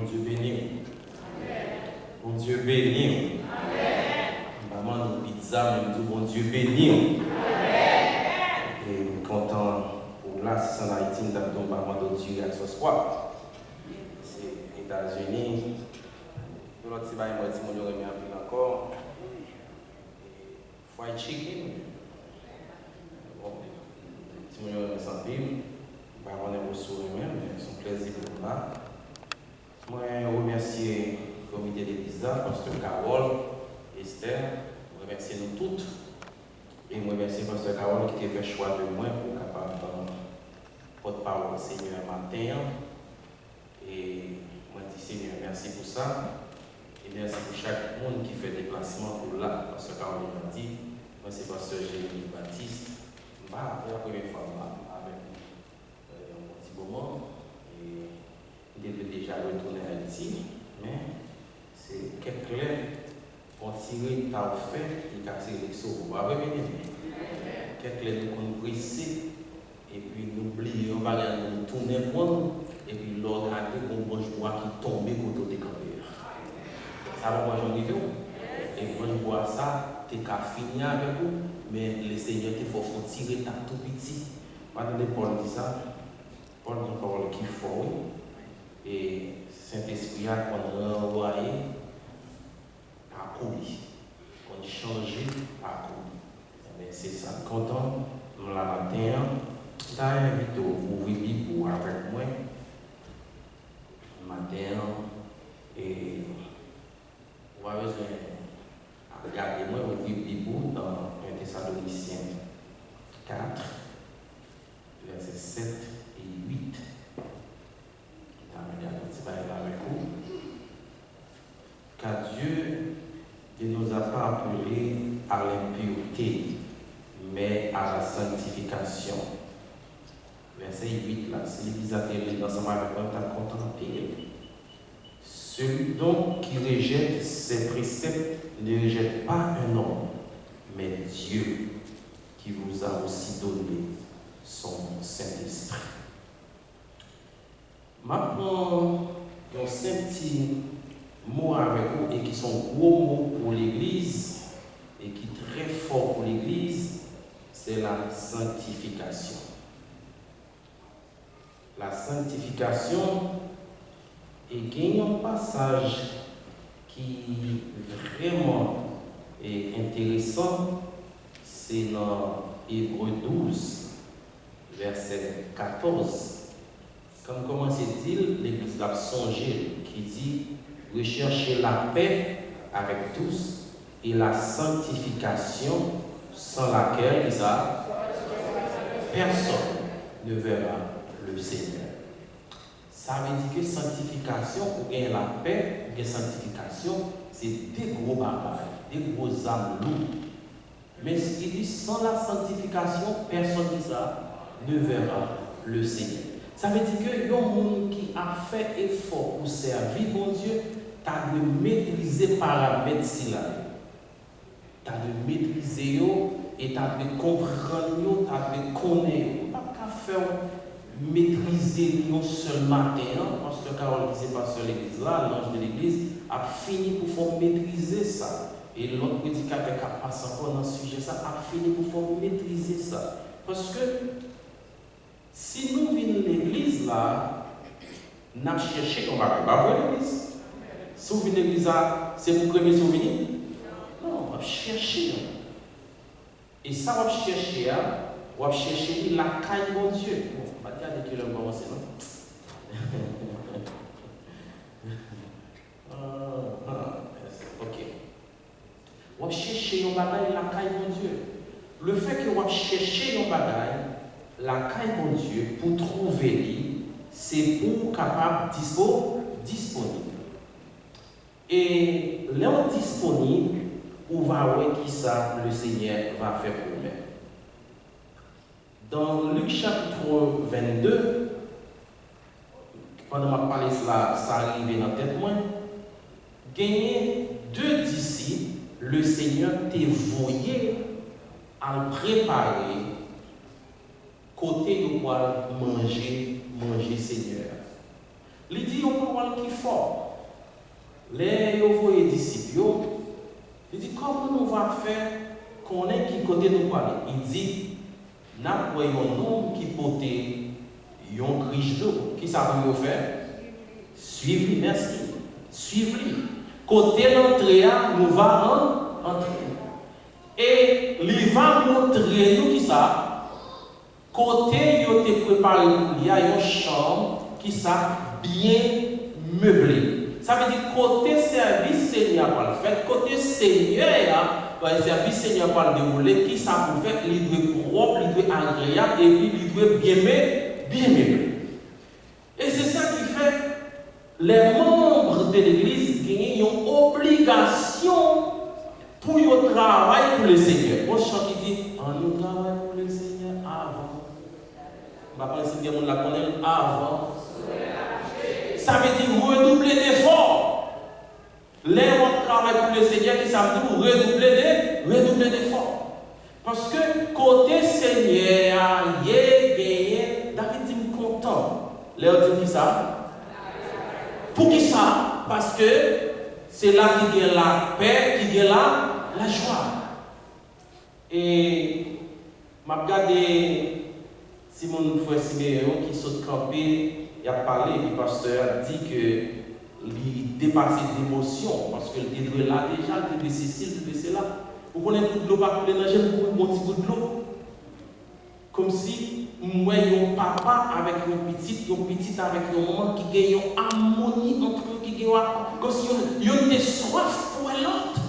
Dieu béni. Bon Dieu béni. Maman nous pizza, mais nous bon Dieu béni. Et nous content pour là, si c'est en Haïti, nous avons maman de Dieu à ce soir. C'est les États-Unis. L'autre, c'est pas moi, si mon remet un peu encore. Fried chicken. Bon, si mon remet sans pile, je ne vais pas vous même, mais c'est un plaisir pour moi. Moi, je remercie le comité des pizzas, Pasteur Carole, Esther, je remercie nous toutes. Et je remercie Pasteur Carole qui a fait le choix de moi pour capable porte-parole au Seigneur matin. Et moi, je dis Seigneur, merci pour ça. Et merci pour chaque monde qui fait des déplacements pour là. Pasteur Carole m'a dit, moi, c'est Pasteur Jérémy Baptiste. Je vais la première fois avec un petit moment. Il devait déjà retourner à Haïti, mais c'est quelqu'un qu'on tire par fait et qui a tiré le saut. Vous avez bien aimé. Quelqu'un qu'on pressé et puis nous oublions, on va nous tourner pour nous et puis l'ordre a été qu'on mange bois qui tombe contre des campeurs. Ça va moi j'en ai vu. Et mange bois ça, t'es qu'à finir avec vous, mais le Seigneur il faut tirer ta tout petit. Madame Paul dit ça. Paul dit une parole qui faut. Et Saint-Esprit a renvoyé à courir, qu'on change à courir. C'est ça. Content, nous la matin, je invité vous ouvrir pour avec moi. Matin, et vous avez besoin de regarder moi, ouvrir Bible dans 1 Thessaloniciens 4, versets 7 et 8. Car Dieu ne nous a pas appelés à l'impureté, mais à la sanctification. Verset 8, là, c'est l'Église atterrie dans sa marque à contempler. Celui donc qui rejette ses préceptes ne rejette pas un homme, mais Dieu qui vous a aussi donné son Saint-Esprit. Maintenant, un petit mot avec vous et qui sont gros mots pour l'Église et qui sont très forts pour l'Église, c'est la sanctification. La sanctification est un passage qui vraiment est intéressant, c'est dans Hébreux 12, verset 14. Comme comment c'est-il, l'Église a songé qui dit rechercher la paix avec tous et la sanctification sans laquelle personne ne verra le Seigneur. Ça veut dire que sanctification ou bien la paix ou bien sanctification, c'est des gros bagages, des gros âmes lourdes. Mais ce qui dit sans la sanctification, personne ne verra le Seigneur. Ça veut dire que le monde qui a fait effort pour servir mon Dieu, tu as de maîtriser les paramètres. Tu as de maîtriser et tu as de comprendre, tu as de connaître. Tu n'as pas faire maîtriser non seulement matin, parce que Carole qui s'est passé sur l'église là, l'ange de l'église, a fini pour faire maîtriser ça. Et l'autre prédicateur qui a passé encore dans ce sujet, ça a fini pour faire maîtriser ça. Parce que si nous venons à l'église là, nous avons cherché qu'on va pas l'église. Si vous venez à l'église là, c'est pour premier souvenir? Non, on va chercher. Et ça, on va chercher, on va chercher la caille de mon Dieu. Bon, on va dire que le moment c'est non. Ok. On va chercher un bagage la caille de mon Dieu. Le fait que on va chercher un bagage la caille mon Dieu pour trouver lui, c'est pour capable disponible. Et l'homme disponible, on va voir qui ça le Seigneur va faire pour nous. Dans Luc chapitre 22, pendant que je parle cela, ça arrive dans la tête moi, gagner 2 disciples, le Seigneur t'a voyé à préparer côté de quoi manger Seigneur. Il dit une parole qui est forte. Les voyez disciples, il dit comment nous va faire qu'on ait qui côté nous parler. Il dit nous voyons un homme qui portait un riche d'eau. Qui ça veut faire? Suivre, merci. Suivre. Côté l'entrée, nous va entrer. Et il va montrer nous qui ça. Côté, il a préparé pour lui, il y a une chambre qui ça bien meublée. Ça veut dire côté service Seigneur va le faire, côté Seigneur, le service Seigneur va le dérouler, qui ça pour faire, il doit propre, il doit agréable et puis il doit bien meublé. Et c'est ça qui fait les membres de l'église qui ont une obligation pour le travail pour le Seigneur. Mon chant qui dit, nous travaillons pour le Seigneur avant. Je ne sais pas si vous la connaissez avant. Ça veut dire redoubler d'efforts. Les on travaille pour le Seigneur qui ça veut dire redoubler d'efforts. Parce que côté Seigneur, il est gagné, David dit content. Les autres disent qui ça? Pour qui ça? Parce que c'est là qu'il y a la paix, qu'il y a la joie. Et je regarde Simon frère Siméon qui saute camper. Il a parlé, le pasteur a dit qu'il dépassait d'émotion parce qu'il était là déjà, il était ceci, il était là. Vous connaissez tout de l'eau, pas couler dans le bon petit bout de l'eau. Comme si moi, un papa avec une petite avec une maman qui gagne une harmonie entre eux, qui gagne comme si ils ont des soif pour l'autre.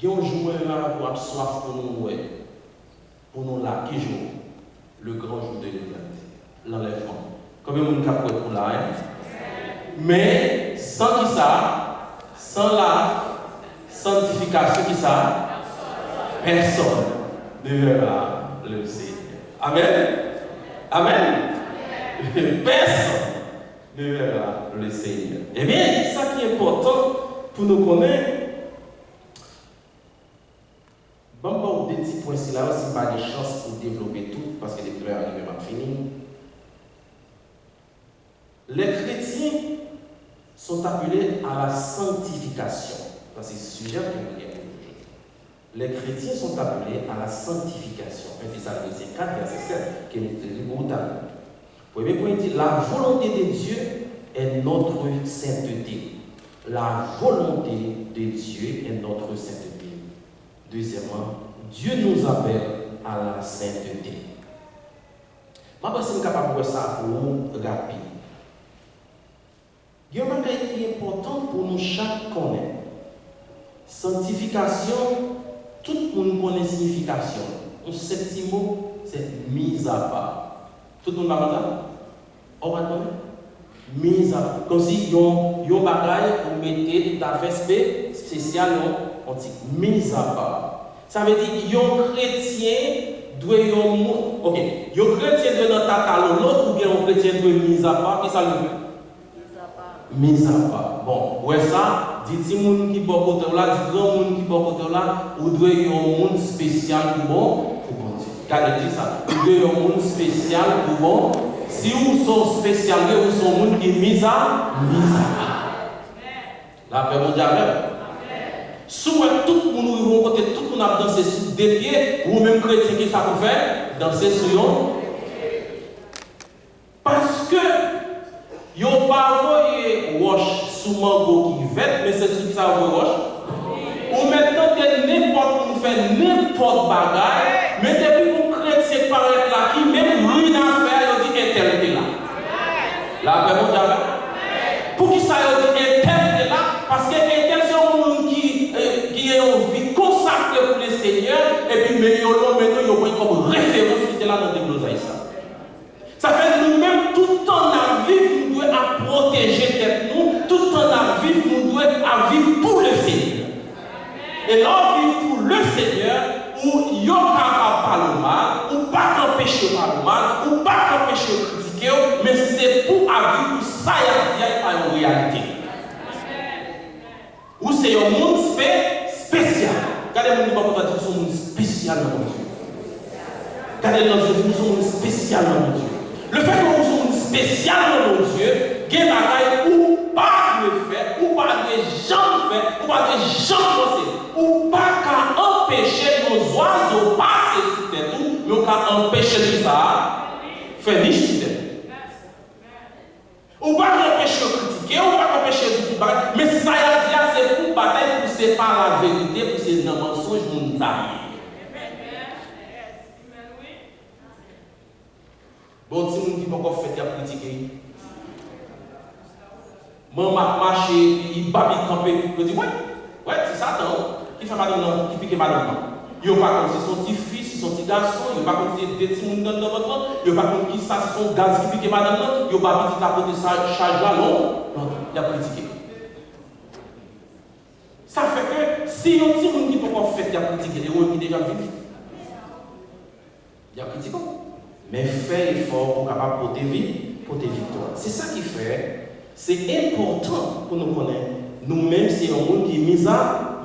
Ils ont joué là pour avoir soif pour nous là, qui joue le grand jour de l'éternité. L'enlèvement. Combien de monde capte pour là? Mais sans qui ça, sans la sanctification qui ça, personne ne verra le Seigneur. Amen. Amen. Personne ne verra le Seigneur. Eh bien, ça qui est important pour nous connaître. Bon, des petits points là aussi, pas de chance pour développer tout parce que les pleurs arrivent à finir. Les chrétiens sont appelés à la sanctification. C'est le sujet que nous avons aujourd'hui. Les chrétiens sont appelés à la sanctification. 1 Thessaloniciens 4, verset 7, qui est le premier point dit la volonté de Dieu est notre sainteté. La volonté de Dieu est notre sainteté. Deuxièmement, Dieu nous appelle à la sainteté. Je pense que je suis capable de voir ça pour nous rapide. Il y a un bagage qui est important pour nous chaque connaître. Sanctification, tout le monde connaît signification. Un septième mot, c'est mise à part. Tout le monde va ça? On va connaître? Mise à part. Comme si il y a un bagage pour mettre tout à fait spécial, on dit mise à part. Ça veut dire qu'il y a un chrétien doit y avoir ok, il y a un chrétien doit dans ta talon l'autre ou bien un chrétien doit mise à part, qu'est-ce que ça veut dire? Mise à part. Bon, ouais ça, dit si moun qui bon côté là, dit grand moun qui bon côté là, ou doit y avoir un monde spécial pour bon Dieu. Regardez dit ça. Ou doit y avoir un monde spécial pour bon. Si vous sont spécial, vous sont monde qui mise à part. La paix mondiale. Soit tout le monde nous côté tout le monde a dansé sur des pieds, ou même chrétien qui ça pour faire danser sur yon. Parce que yo pas voyé roche sous mango qui vête, mais c'est tout ça vous roche. Ou maintenant n'importe où fait n'importe bagaille, mais depuis pour chrétien paraître là qui même ruine à faire, il dit éternité là. La paix mondiale. Pour qui ça il dit éternité là? Parce que éternité c'est un monde qui est en vie consacrée pour le Seigneur, et puis mais maintenant il y a comme référence qui était là dans l'église haïtienne. Ça fait nous-mêmes tout le temps à vivre, nous devons à protéger tête nous, tout le temps à vivre, nous devons à vivre pour le Seigneur. Et là, on vit pour le Seigneur, où il n'y a pas le mal, ou pas qu'empêcher le mal, ou pas qu'empêcher de critiquer, mais c'est pour vivre pour ça y a une réalité. Ou c'est un monde spécial. Regardez le monde qui sont un monde spécial dans mon Dieu. Regardez le monde qui sont un monde spécial dans mon Dieu. Le fait que nous sommes spécial dans Dieu, il y a des bagailles ou pas de faire, ou pas de jamais faire, ou pas de jamais penser, ou pas qu'à empêcher nos oiseaux passer sur terre tout, mais qu'à empêcher ça, faire niche sur terre. Ou pas qu'empêcher de critiquer, ou pas qu'empêcher de tout bagaille, mais ça y a c'est pour bataille, pour séparer la vérité, pour c'est dans le mensonge, mon ami. Bon, si vous ne pas encore fait à critiquer, moi, je marche, il bat, il campe, il dit, ouais, c'est Satan, qui fait madame, qui pique madame. Il n'y a pas comme c'est son petit fils, c'est son petit garçon, il n'y a pas comme c'est des petits mouns dans votre main, il n'y a pas comme qui ça, c'est son gaz qui pique madame, il n'y a pas petit à côté de sa charge là, non, il a critiqué. Ça fait que si un petit monde qui peut pas faire, il a critiqué, les gens qui déjà vivent, il a critiqué. Mais fais effort pour capable porter victoire. C'est ça qui fait, c'est important pour nous connaître. Nous-mêmes, c'est un monde qui est mis à part.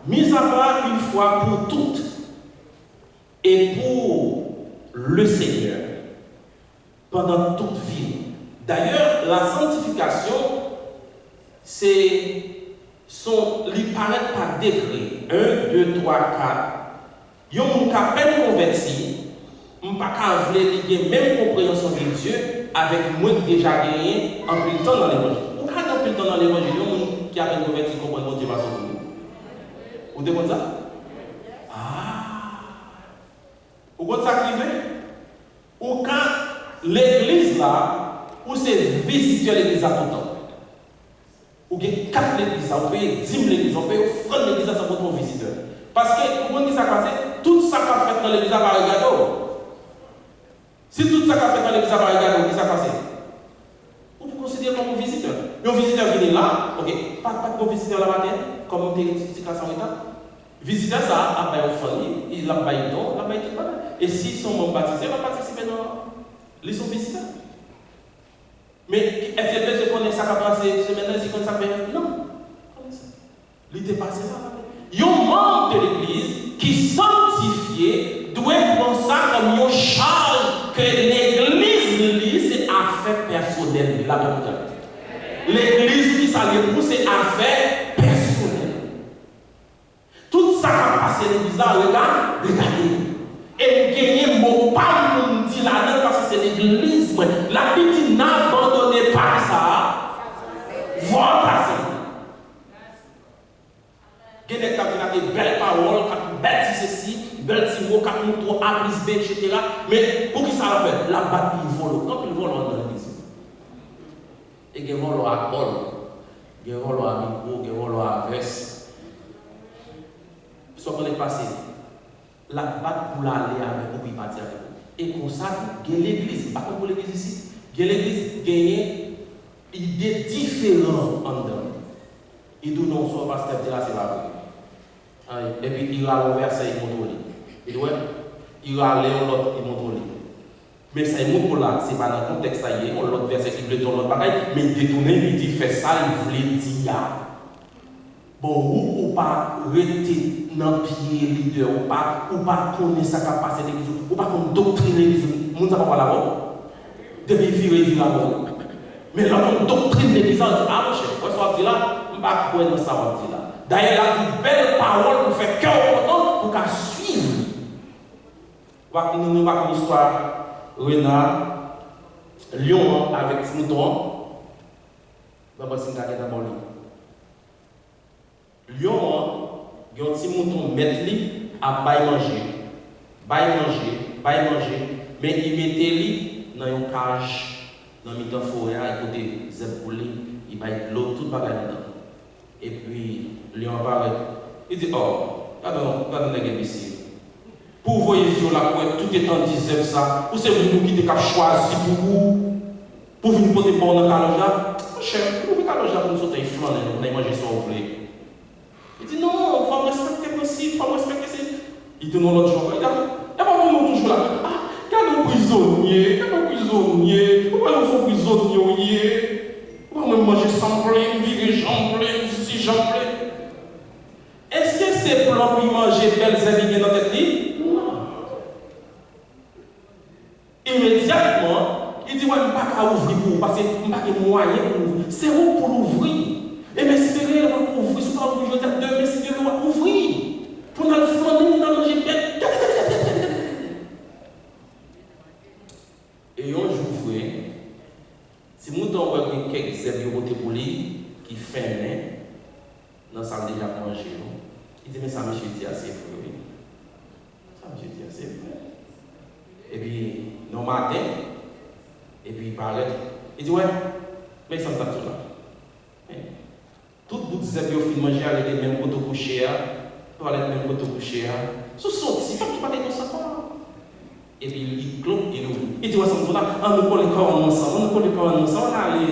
Mis à part une fois pour toutes. Et pour le Seigneur. Pendant toute vie. D'ailleurs, la sanctification, c'est il paraît par degré. 1, 2, 3, 4. Il y a un monde qui a peine converti. Je ne peux pas avoir la même compréhension de Dieu avec moi qui déjà gagné en plus de temps dans l'évangile. Vous avez un peu de temps dans l'évangile, il y a un monde qui a été converti comprendre mon Dieu va sortir. Vous demandez ça? Vous comprenez ça qui fait? Ou quand l'église là, où c'est visiter l'église à tout temps. Ou bien 4 l'église, on peut 10 l'église, on peut offrir l'église à son visiteur. Parce que, vous comprenez ça passe? Tout ça qu'a fait dans l'église à Barigado. Si tout ça qu'a fait dans l'église à Barigado, qu'est-ce qui s'est passé? Vous pouvez considérer comme un visiteur. Un visiteur vient là, ok, pas de visiteur là matin, comme on dit, en état. Visiteur ça, a baillé au famille, il a baillé don, il a baillé tout le monde. Et s'ils sont membres baptisés, ils vont participer dans. Ils sont visiteurs. Mais est-ce que je connais ça qui a passé maintenant, si comme ça fait? Non. Il était passé là. Il y a un membre de l'église qui sanctifié doit prendre ça comme une charge que l'église c'est affaire personnelle. L'église qui s'allie pour c'est affaire personnelle. Tout ça qui a passé l'église là, regardez. Et vous gagnez mon pas pour me dire là-dedans parce que c'est l'église. La petite n'abandonnez pas ça. Votre assemblée. Il y a des belles paroles, des belles ceci, belles mots, des mots A plus B, etc. Mais pour qui ça va faire? La bataille vole. Quand il vole dans l'église. Et il vole à bol, il vole à micro, il vole à verse. Ce qu'on est passé, la bataille pour l'aller avec vous, il partir avec vous. Et comme ça, il y a l'église, pas comme pour l'église ici, il y a l'église qui a idées différentes en dedans. Il dit non, soit pasteur dit là, c'est pas vrai. Et puis il va le verset, il montre. Il dit ouais, il va aller l'autre, il montre. Mais ça, il montre là, c'est pas dans le contexte, ça y est, on l'autre verset qui veut dire l'autre pareil, mais détourner, il dit fait ça, il voulait dire. Bon, ou pas rester dans le pied leader, ou pas connaître ça qui a passé l'église, ou pas qu'on doctrine l'église, on ne sait pas quoi là-bas. Depuis virer là-bas. Mais là, on doctrine l'église, on dit ah mon cher, on soit là. Pas quoi dans ça là. D'ailleurs, il a une belle parole pour faire cœur content pour qu'à suivre. Nous avons une histoire renard, lion avec mouton. D'abord, c'est un d'abord lion, il y a un petit mouton mettre lui à bailler manger, mais il mettait lui dans une cage, dans une forêt, à côté zèbre pour lui, il baille de l'eau, tout bagaille dedans. Et puis, lion apparaît. Il dit, oh, pardon, ici. Pour vous voyez sur la pointe, tout est en disant ça. Ou c'est vous qui avez choisi pour vous, pour venir porter bon dans le calonja. Mon cher, vous pouvez calonja pour nous sauter un flan, on a mangé ça vous voulez. Il dit, non, il faut respecter le principe, il faut respecter ça. Il dit, non, l'autre jour, il dit, et pas tout le monde toujours là. Ah, quand nous prisonniers, pourquoi nous sommes prisonniers? Pourquoi nous manger sans plein, virer jambes plein? Est-ce que c'est plan pour manger belles invités dans tête? Non. Immédiatement, il Il dit, ouais, je ne peux pas ouvrir pour vous, parce que je n'ai pas de moyens pour ouvrir. C'est vous pour l'ouvrir. Et m'espérer pour ouvrir. Si vous ne pouvez pas ouvrir, je vais dire, demain, si Dieu veut ouvrir. Pour nous le flander, nous allons manger bien. Et un jour, si nous avons quelques zèbres pour lui qui ferment dans la salle déjà manger, il dit, mais ça, monsieur, dit assez vrai. Ça, monsieur, dit assez vrai. Et puis, nos matins, et puis il parlait. Il dit, ouais, mais ça me tape tout là. Tout bout de zèbre, il faut manger avec les mêmes poteaux couchés, avec les mêmes poteaux couchés. Sous sorti, comme tu parlais comme ça. Et puis il clope, il ouvre. Il dit, ouais, ça me tape là, on nous colle les corps ensemble, on nous colle les corps ensemble, on allait,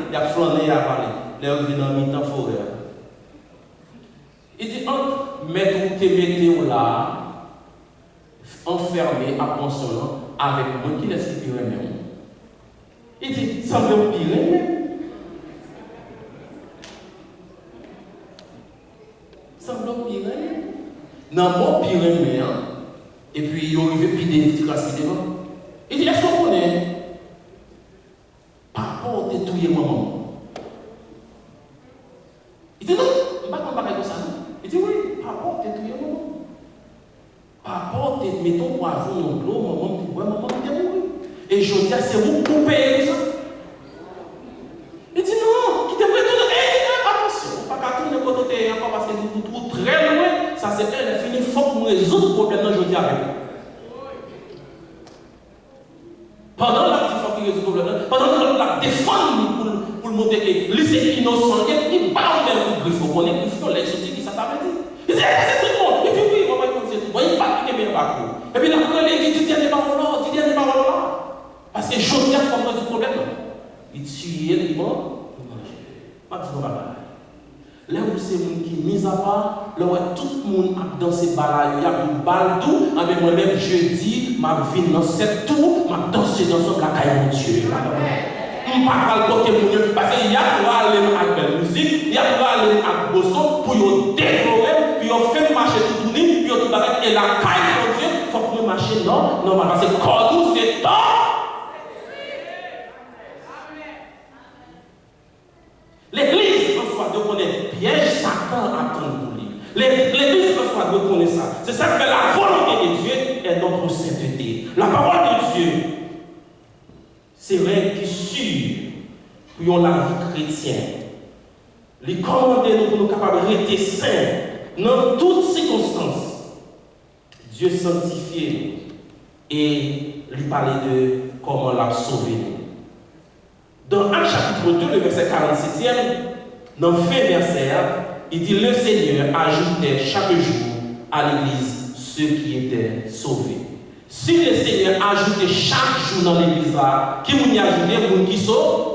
il a flâné, il a parlé. Là, on vient dans le mi-temps forêt. Il dit, mettez là, enfermé à pension avec moi, qui laisse qu'il pire même. Il dit, ça me pire même. Ça me pire même. Non, mon pire même. Et puis, il arrive puis des petits classes qui devant. Il dit, est-ce qu'on connaît? Papa, t'es touillé maman. Il dit, non, je ne vais pas parler comme ça. Il dit, oui, papa, t'es touillé maman. Papa, mettons poivron dans l'eau, maman, t'es mourir. Et je dis, c'est vous pour payer ça. Il dit, non, qui te retourne. Attention, pas qu'à tourner quand tu es encore parce que nous trouvons très loin. Ça, c'est elle, elle finit, il faut que nous résoudre le problème je dis avec vous. Pendant la il faut qu'il résout le problème, pendant la défendre pour le montrer que lui c'est innocent, il parle même pour griffe, on connaît griffe, on l'a dit, ça veut dire. Il dit, c'est tout le monde. Il dit, oui, on va écouter tout. Il parle qui est bien parcours. Et puis après, il dit, tu tiens des paroles là. Parce que je tiens à comprendre ce problème. Il tue, il mange. Pas de problème. Là où c'est monde qui mis à part, là où tout le monde a dansé balaye, il y a un baldou, mais moi-même je dis, ma vie dans cette tour, ma danser dans son caille mon Dieu. Je ne parle pas de mon parce qu'il y a pour aller avec belle musique, il y a pour aller avec Bosson, pour y décorer, puis on fait marcher tout le monde, puis on tout avec et la caille mon Dieu, il faut que nous marchions non, parce que quand nous c'est temps. L'église en soi doit connaître piège Satan attend pour lui. L'église en soi doit connaître ça. C'est ça que la volonté de Dieu est notre sainteté. La parole de Dieu, c'est vrai qui sûre pour la vie chrétienne. Les commander nous pour nous capables de rester saints dans toutes circonstances. Dieu sanctifié et lui parler de comment l'a sauvé. Dans Actes chapitre 2, le verset 47e, dans le fin verset, il dit, le Seigneur ajoutait chaque jour à l'église ceux qui étaient sauvés. Si le Seigneur ajoutait chaque jour dans l'église là, qui vous y ajoutait, vous qui sauve?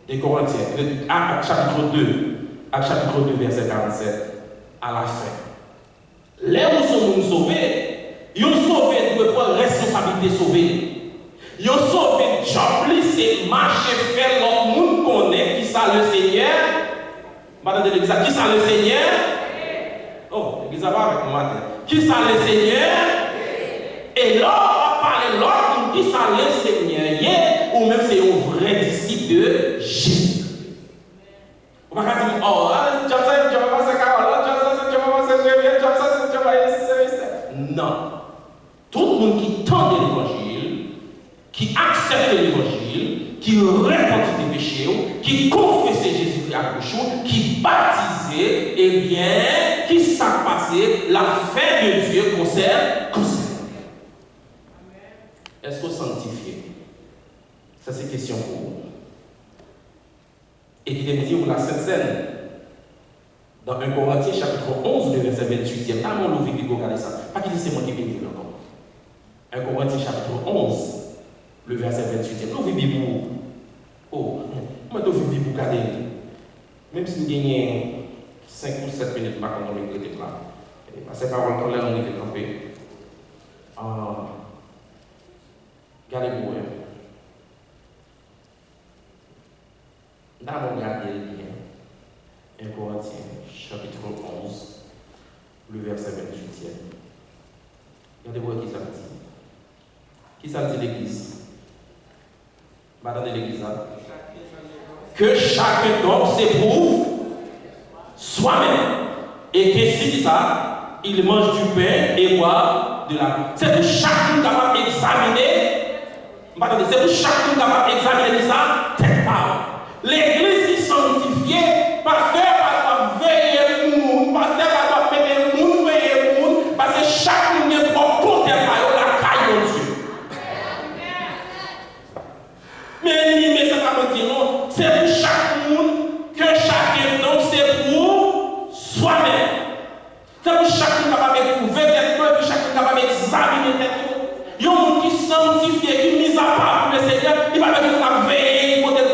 Des Corinthiens, Actes chapitre 2, verset 47, à la fin. Là où sont sauvés, ils ont sauvé doit prendre responsabilité sauver. Ils ont sauvé job, c'est marcher, faire l'autre monde connaît qui ça le Seigneur. Madame de l'église, qui ça le Seigneur? Oh, l'église va avec moi matin. Qui ça le Seigneur? Et là, on va parler l'autre monde qui ça le Seigneur, ou même c'est un vrai disciple de Jésus. On va dire, oh, non. Tout le monde qui tend l'évangile, qui accepte l'évangile, qui répandit des péchés, qui confesse Jésus-Christ à bouche, qui baptisait, eh bien, qui s'est passé, la fin de Dieu concerne. Est-ce qu'on sanctifie? Ça, c'est question pour vous. Et qui me dit, la Sainte Seine, dans 1 Corinthiens chapitre 11, le verset 28e, pas mon loup, Bible, regardez ça. Pas qu'il dit c'est moi qui vais dire encore. 1 Corinthiens chapitre 11, le verset 28e. Nous vivons. Oh, moi, je vais vivre pour garder. Même si nous gagnons 5 ou 7 minutes, pas quand on est là. Parce que par contre, là, on est campé. Gardez-vous. D'abord, regardez bien. 1 Corinthiens, chapitre 11, le verset 28e. Regardez-vous qui ça dit. Qui ça dit l'église? Madame de l'église. Que chacun donc s'éprouve soi-même. Et que si ça, il mange du pain et boit de la. C'est pour chacun capable d'examiner. C'est pour chacun capable d'examiner ça, tête par. L'église qui est sanctifiée, pasteur va veiller le monde, pasteur va mettre le monde, veiller le monde, parce que chacun est pour compter la caille de Dieu. Mais ça va dire non, c'est pour chaque monde que chacun donc s'éprouve soi-même. C'est pour chacun capable d'éprouver tête, pour chacun capable d'examiner tête. Il y a un monde qui est sanctifié, qui est mis à part pour le Seigneur, il va besoin de veiller, il va besoin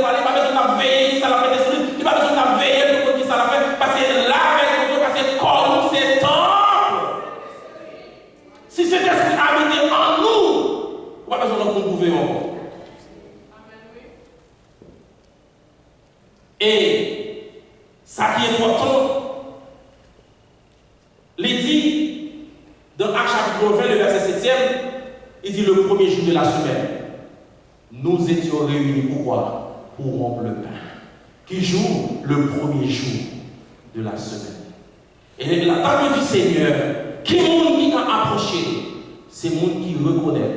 de veiller, qui ça l'a fait d'esprit, il va besoin de veiller pour qui ça l'a fait, parce que là, avec Dieu, parce que comme c'est temps, si cet esprit habite en nous, on va besoin de nous prouver encore. Et ça qui est important, il dit dans Actes chapitre 20, le verset 7e, il dit le premier jour de la semaine, nous étions réunis pour quoi? Pour rompre le pain. Qui joue? Le premier jour de la semaine. Et la table du Seigneur, qui est le monde qui t'a approché? C'est le monde qui reconnaît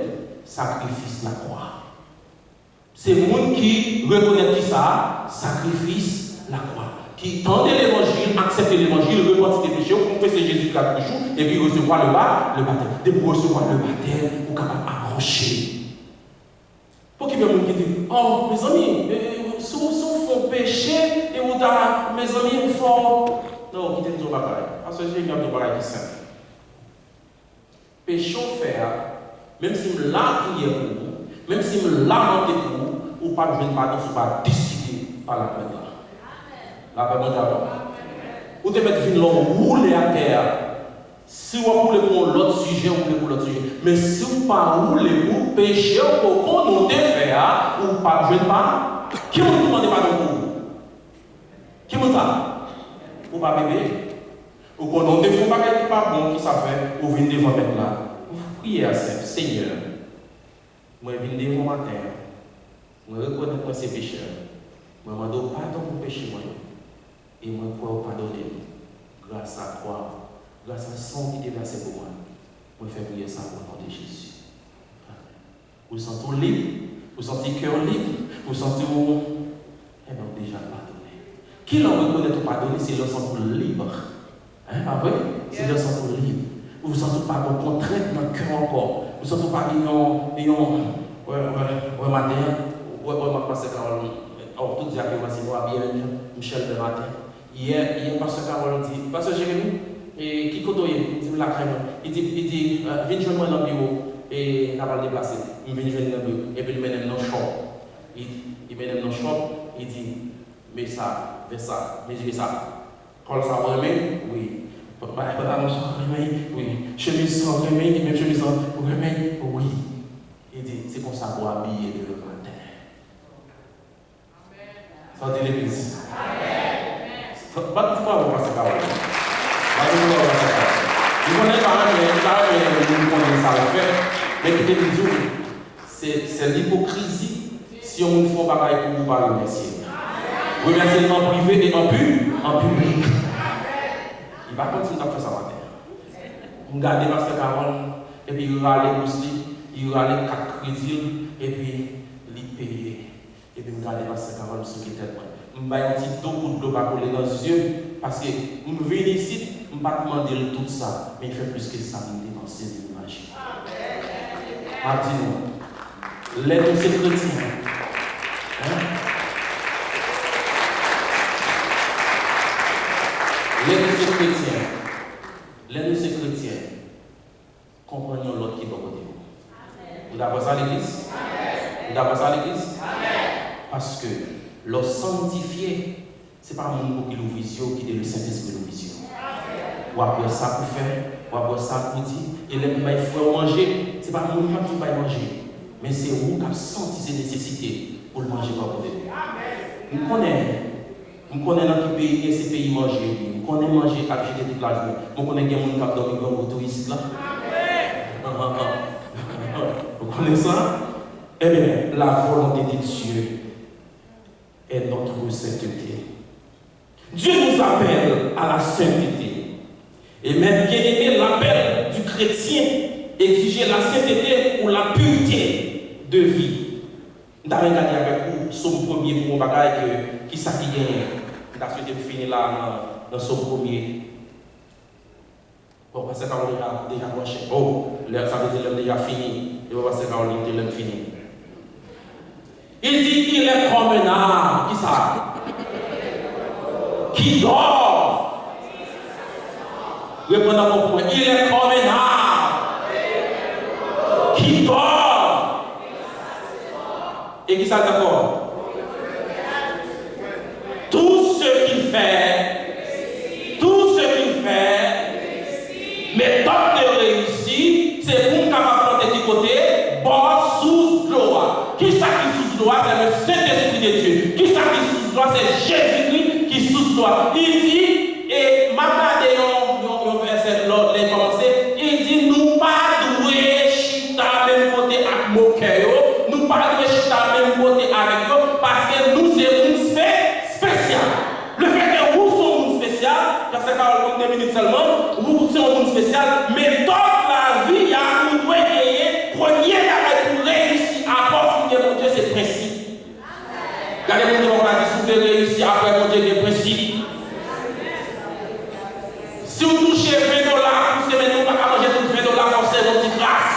sacrifice la croix. C'est le monde qui reconnaît qui ça? Sacrifice la croix. Qui tendent l'évangile, accepte l'évangile, repentit des péchés, confesse Jésus 4 jours, et puis recevoir le baptême. Et pour recevoir le baptême, vous êtes capable d'approcher. Pour qu'il y ait des gens qui disent, oh, mes amis, si vous faites péché, et vous dites, mes amis, vous faites. Non, quittez nous au bagaille. Parce que j'ai un bagaille qui est simple. Péché au faire, même si je l'ai prié pour vous, même si je l'ai lamenté pour vous, ou pas besoin de pardon, vous ne pas décider par la peine. La paix d'abord. Vous devez venir rouler à terre. Si vous roulez pour l'autre sujet, vous roulez pour l'autre sujet. Mais si vous ne pas rouler pour pécher, pour qu'on nous défait, ou pas, je ne pas. Qui vous demande pardon pour vous? Qui vous ça? Ou pas bébé? Ou qu'on nous défait pas quelque part bon, qui ça fait? Ou venez devant mettre là. Vous priez à Seigneur. Moi, je viens devant matin. Moi, je reconnais que c'est pécheur. Moi, je demande pardon pour péché. Et moi, je peux pardonner grâce à quoi? Grâce à son qui est versé pour moi. Je fais prier ça au nom de Jésus. Vous sentez libre, vous sentez cœur libre, vous sentez où? Eh bien, déjà pardonné. Qui l'en reconnaît ou pardonner, c'est le sentiment libre. Hein, pas vrai? C'est le sentiment libre. Vous ne sentez pas qu'on traite dans le cœur encore. Vous ne sentez pas ouais, matin, ma pasteur Carole, tout dit à bien, Michel de matin. Hier, pasteur Carole dit, pasteur Jérémy, et qui côtoyait, il dit la crème, il dit, viens jouer moi dans le bureau, et n'a pas le déplacé. Il vient jouer dans le bureau, et puis il mène dans le shop. Il mène dans le shop, il dit, mais ça, mais ça. Quand ça remet, oui. Pantalon sans remet, oui. Chemise sans remet, même chemise sans remet, oui. Il dit, c'est comme ça pour habiller le matin. Ça dit l'église. Pas de fois, on va se parler. Je connais pas, mais ça le fait. Mais qui te dit, c'est l'hypocrisie si on ne fait pas pour vous pas remercier. Remercier en privé et en public. Il va continuer à faire ça matin. On garde Pasteur Carole, et puis il va aller aussi, il va aller 4 crédits, et puis il paye. Et puis on garde Pasteur Carole sur qui tête. Je vais un petit coup de l'eau pour coller dans les yeux, parce que je viens ici, je ne vais pas demander tout ça, mais il fait plus que ça, il dépenser de l'image. Dis-nous, l'aide de ces chrétiens. L'aide de ces chrétiens, comprenons l'autre qui doit côté vous. Vous d'abord ça à l'église? Vous d'abord ça à l'église? Parce que le sanctifié, ce n'est pas un monde qui nous vision, qui est le Saint-Esprit nous vision. Ou après ça pour faire, ou après ça pour dire, et les il faut manger, ce n'est pas un monde qui va manger, mais c'est vous qui avez senti ces nécessités pour le manger par côté. Nous connaissons dans quel pays, ces pays manger. Nous connaissons manger à acheter toute la journée. Nous connaissons des gens qui ont dormi dans l'auto ici là. Vous connaissez ça? Eh bien, la volonté de Dieu est notre sainteté. Dieu nous appelle à la sainteté. Et même bien aimé, l'appel du chrétien exigeait la sainteté ou la pureté de vie. Nous avons regardé avec vous son premier pour mon bagage qui s'est gagné. Nous avons souhaité finir là dans son premier. Bon, parce que Caroline a déjà branché. Oh, ça veut dire qu'il a déjà fini. Et parce que Caroline a déjà fini. Il dit il est comme un arbre. Qui ça? Qui dort. Répondez à mon point. Il est comme un arbre. Qui dort. Et qui ça d'abord? Tout ce qu'il fait, méthode de réussite, c'est pour capable de du côté, bon sous gloire. Qui ça qui sous gloire? C'est le Saint-Esprit de Dieu. Qui ça qui sous gloire? C'est Jésus-Christ qui sous gloire. Il dit, et ma regardé un verset, les commencé, il dit, nous pas doués chita même côté avec moqueur, nous pas doués chita même côté avec eux, parce que nous c'est un spécial. Le fait que vous sommes un spécial, car c'est 42 minutes seulement, vous c'est un monde spécial, mais toute la vie, il y a un doit gagner, premier travail pour réussir à profiter mon Dieu, c'est le principe. Regardez mon Dieu, on va dire, si vous voulez réussir après mon Dieu, c'est principe. Si vous touchez $20, pour semaine, vous ne pouvez pas manger pour $20 forcément, c'est grâce.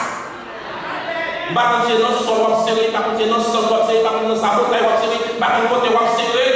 Vous ne pouvez pas continuer dans son web série, pas continuer dans son web série, pas continuer dans sa bouteille web série, pas continuer dans côté web série.